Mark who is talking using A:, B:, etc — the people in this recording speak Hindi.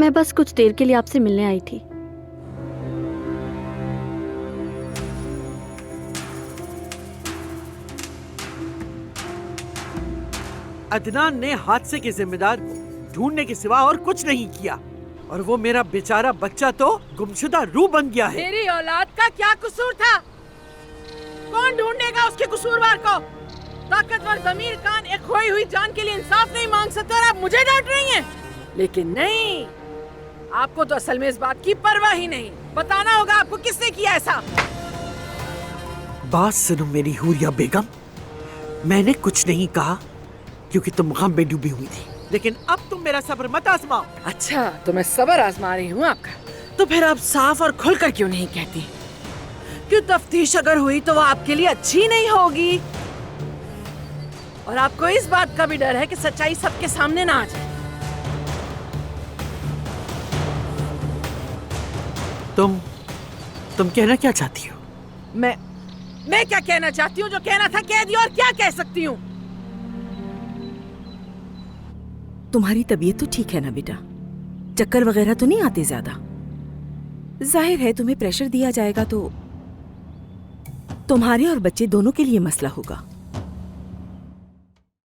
A: मैं बस कुछ देर के लिए आपसे मिलने आई थी।
B: अदनान ने हादसे के जिम्मेदार को ढूंढने के सिवा और कुछ नहीं किया, और वो मेरा बेचारा बच्चा तो गुमशुदा रूह बन गया है।
C: मेरी औलाद का क्या कसूर था? कौन ढूंढेगा उसके कसूरवार को? ताकतवर ज़मीर कान एक खोई हुई जान के लिए इंसाफ नहीं मांग सकते और आप मुझे डांट रही हैं? लेकिन नहीं, आपको तो असल में इस बात की परवाह ही नहीं। बताना होगा आपको किसने किया ऐसा।
B: बात सुनो मेरी हुरिया बेगम, मैंने कुछ नहीं कहा क्योंकि तुम गम में डूबी हुई थी, लेकिन अब तुम मेरा सब्र मत आजमाओ।
C: अच्छा, तो मैं सब्र आजमा रही हूँ आपका? तो फिर आप साफ और खुलकर क्यों नहीं कहती? क्यों तफ्तीश अगर हुई तो वो आपके लिए अच्छी नहीं होगी? और आपको इस बात का भी डर है कि सच्चाई सबके सामने ना आ जाए।
B: तुम कहना क्या चाहती हो?
C: मैं क्या कहना चाहती हूँ? जो कहना था कह दिया, और क्या कह सकती हूँ?
D: तुम्हारी तबीयत तो ठीक है ना बेटा? चक्कर वगैरह तो नहीं आते ज्यादा? जाहिर है तुम्हें प्रेशर दिया जाएगा तो तुम्हारे और बच्चे दोनों के लिए मसला होगा।